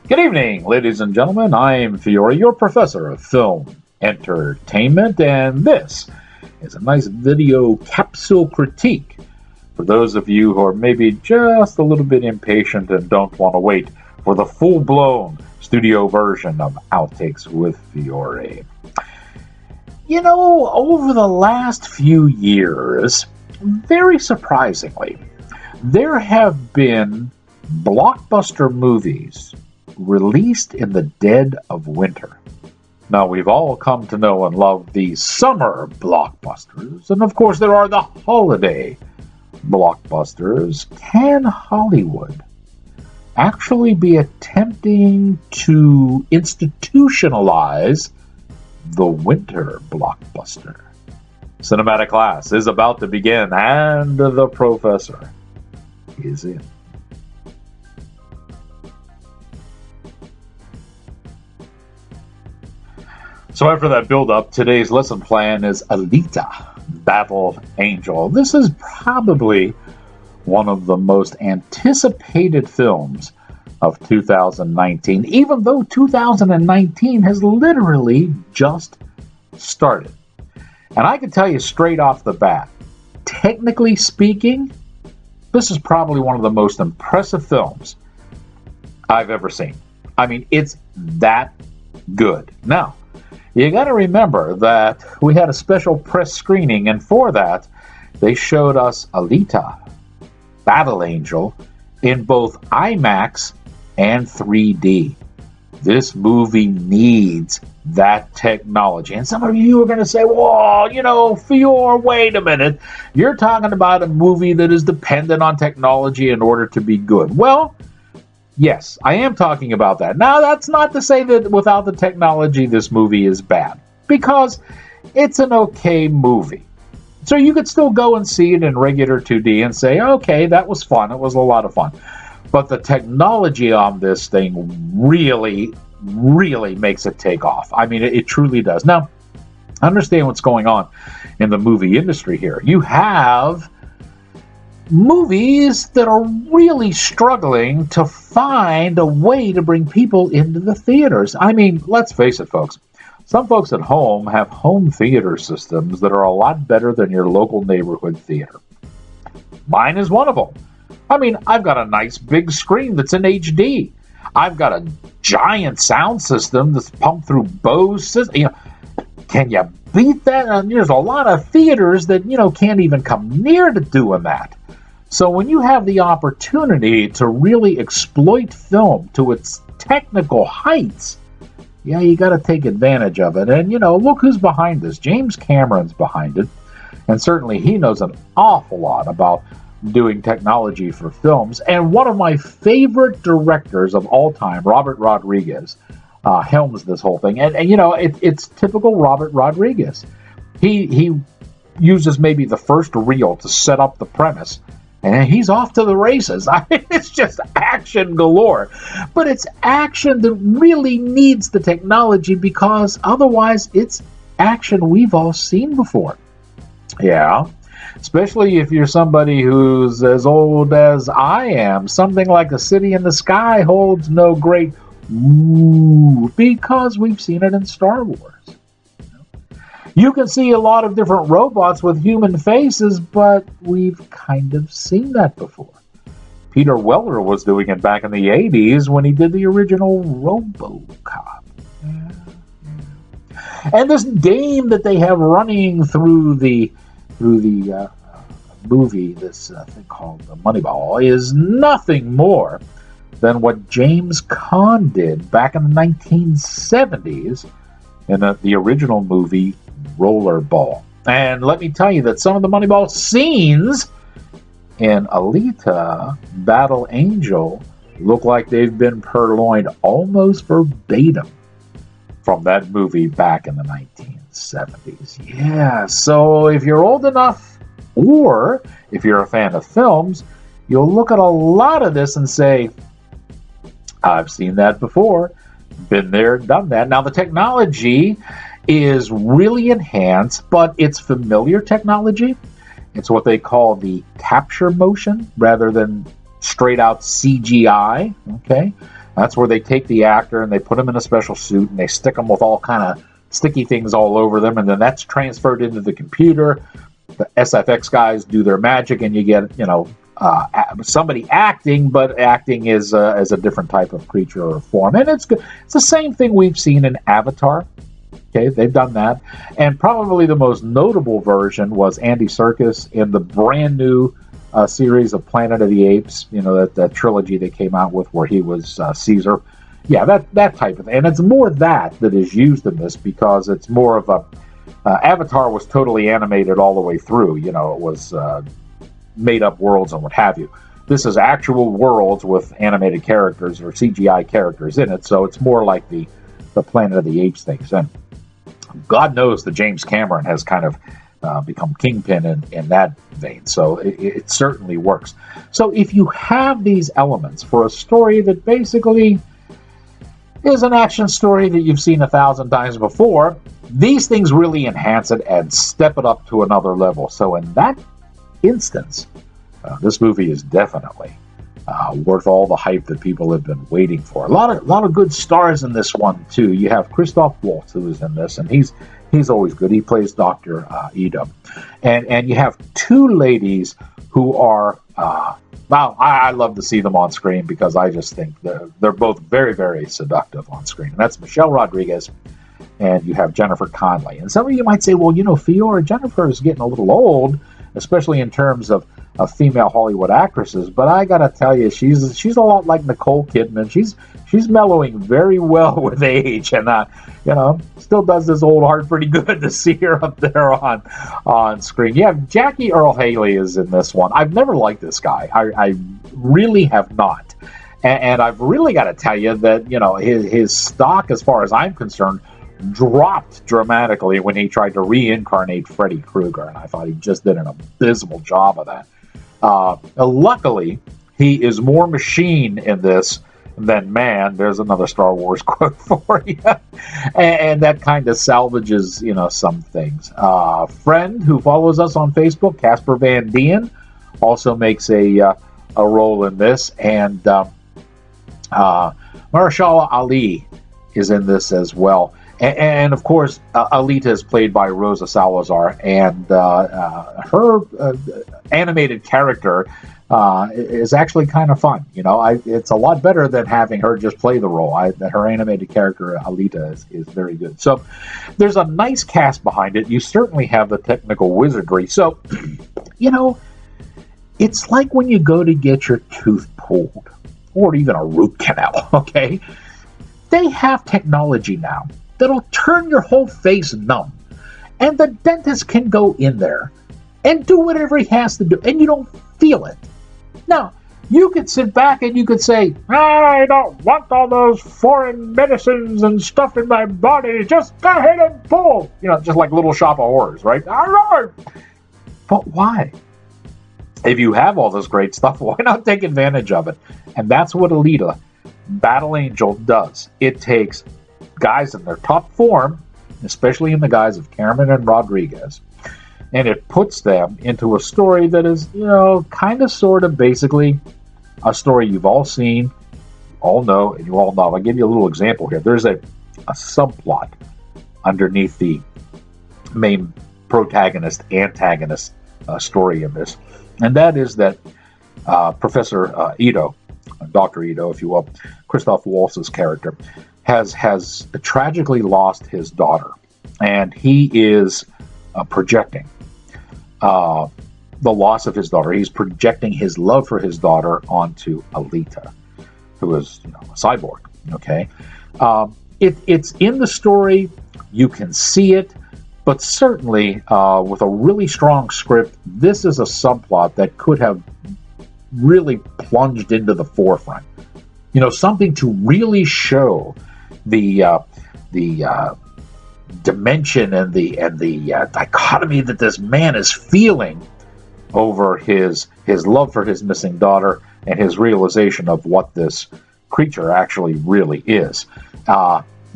Good evening, ladies and gentlemen. I'm Fiore, your professor of film entertainment, and this is a nice video capsule critique for those of you who are maybe just a little bit impatient and don't want to wait for the full-blown studio version of Outtakes with Fiore. You know, over the last few years, very surprisingly, there have been blockbuster movies released in the dead of winter. Now, we've all come to know and love the summer blockbusters, and of course there are the holiday blockbusters. Can Hollywood actually be attempting to institutionalize the winter blockbuster? Cinematic class is about to begin, and the professor is in. So after that build-up, today's lesson plan is ALITA, Battle Angel. This is probably one of the most anticipated films of 2019, even though 2019 has literally just started. And I can tell you straight off the bat, technically speaking, this is probably one of the most impressive films I've ever seen. I mean, it's that good. Now, you got to remember that we had a special press screening, and for that, they showed us ALITA, Battle Angel, in both IMAX and 3D. This movie needs that technology. And some of you are going to say, well, Fiore, wait a minute. You're talking about a movie that is dependent on technology in order to be good. Well, yes, I am talking about that. Now, that's not to say that without the technology, this movie is bad, because it's an okay movie. So you could still go and see it in regular 2D and say, okay, that was fun. It was a lot of fun. But the technology on this thing really, really makes it take off. I mean, it truly does. Now, understand what's going on in the movie industry here. You have movies that are really struggling to find a way to bring people into the theaters. I mean, let's face it, folks. Some folks at home have home theater systems that are a lot better than your local neighborhood theater. Mine is one of them. I mean, I've got a nice big screen that's in HD. I've got a giant sound system that's pumped through Bose system. Can you beat that? And there's a lot of theaters that, can't even come near to doing that. So when you have the opportunity to really exploit film to its technical heights, yeah, you got to take advantage of it. And, look who's behind this. James Cameron's behind it. And certainly he knows an awful lot about doing technology for films. And one of my favorite directors of all time, Robert Rodriguez, helms this whole thing. And it's typical Robert Rodriguez. He uses maybe the first reel to set up the premise, and he's off to the races. I mean, it's just action galore. But it's action that really needs the technology, because otherwise it's action we've all seen before. Yeah, especially if you're somebody who's as old as I am. Something like A City in the Sky holds no great ooh, because we've seen it in Star Wars. You can see a lot of different robots with human faces, but we've kind of seen that before. Peter Weller was doing it back in the 80s when he did the original RoboCop. And this game that they have running through the movie, this thing called Moneyball, is nothing more than what James Caan did back in the 1970s in the original movie Rollerball. And let me tell you that some of the Moneyball scenes in ALITA, Battle Angel, look like they've been purloined almost verbatim from that movie back in the 1970s. Yeah, so if you're old enough, or if you're a fan of films, you'll look at a lot of this and say, I've seen that before, been there, done that. Now, the technology is really enhanced, but it's familiar technology. It's what they call the capture motion rather than straight out CGI, okay? That's where they take the actor and they put him in a special suit and they stick him with all kind of sticky things all over them, and then that's transferred into the computer. The SFX guys do their magic, and you get, somebody acting, but acting is as a different type of creature or form. And it's good. It's the same thing we've seen in Avatar. Okay, they've done that. And probably the most notable version was Andy Serkis in the brand new series of Planet of the Apes, that trilogy they came out with where he was Caesar. Yeah, that type of thing. And it's more that is used in this, because it's more of a... Avatar was totally animated all the way through. It was made-up worlds and what have you. This is actual worlds with animated characters or CGI characters in it, so it's more like the Planet of the Apes things. And God knows that James Cameron has kind of become kingpin in that vein, so it certainly works. So if you have these elements for a story that basically is an action story that you've seen 1,000 times before, these things really enhance it and step it up to another level. So in that instance, this movie is definitely worth all the hype that people have been waiting for. A lot of good stars in this one too. You have Christoph Waltz, who is in this, and he's always good. He plays Dr. Ida, and you have two ladies who are I love to see them on screen, because I just think they're both very, very seductive on screen. And that's Michelle Rodriguez, and you have Jennifer Connelly. And some of you might say, well, Fiora, Jennifer is getting a little old, especially in terms of female Hollywood actresses. But I gotta tell you, she's a lot like Nicole Kidman. She's mellowing very well with age, and still does this old heart pretty good to see her up there on screen. Yeah, Jackie Earle Haley is in this one. I've never liked this guy. I really have not, and I've really got to tell you that his stock, as far as I'm concerned, dropped dramatically when he tried to reincarnate Freddy Krueger, and I thought he just did an abysmal job of that. Luckily, he is more machine in this than man. There's another Star Wars quote for you. And that kind of salvages, some things. Friend who follows us on Facebook, Casper Van Dien, also makes a role in this. And Mahershala Ali is in this as well. And of course, Alita is played by Rosa Salazar, and her animated character is actually kind of fun. It's a lot better than having her just play the role. Her animated character, Alita, is very good. So there's a nice cast behind it. You certainly have the technical wizardry. So, it's like when you go to get your tooth pulled, or even a root canal, okay? They have technology now that'll turn your whole face numb. And the dentist can go in there and do whatever he has to do, and you don't feel it. Now, you could sit back and you could say, I don't want all those foreign medicines and stuff in my body. Just go ahead and pull. Just like Little Shop of Horrors, right? All right. But why? If you have all this great stuff, why not take advantage of it? And that's what ALITA, Battle Angel, does. It takes guys in their top form, especially in the guise of Cameron and Rodriguez, and it puts them into a story that is, kind of, sort of, basically a story you've all seen, all know, and you all know. I'll give you a little example here. There's a subplot underneath the main protagonist-antagonist story in this, and that is that Professor Ito, Dr. Ito, if you will, Christoph Waltz's character, has tragically lost his daughter, and he is projecting the loss of his daughter. He's projecting his love for his daughter onto ALITA, who is a cyborg. Okay, it's in the story. You can see it, but certainly with a really strong script, this is a subplot that could have really plunged into the forefront. Something to really show the dimension and the dichotomy that this man is feeling over his love for his missing daughter and his realization of what this creature actually really is.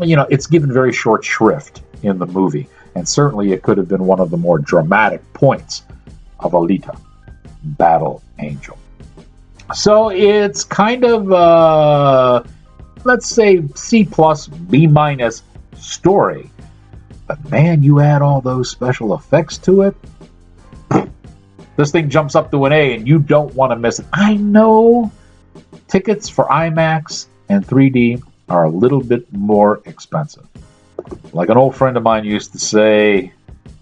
It's given very short shrift in the movie, and certainly it could have been one of the more dramatic points of ALITA, Battle Angel. So it's kind of let's say C plus, B minus story. But man, you add all those special effects to it, this thing jumps up to an A and you don't want to miss it. I know tickets for IMAX and 3D are a little bit more expensive. Like an old friend of mine used to say,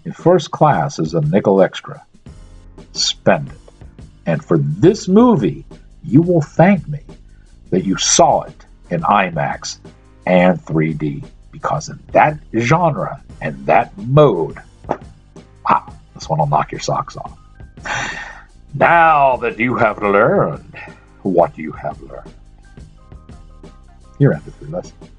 if first class is a nickel extra, spend it. And for this movie, you will thank me that you saw it in IMAX and 3D, because in that genre and that mode, wow, this one will knock your socks off. Now that you have learned what you have learned, you're into 3 lessons.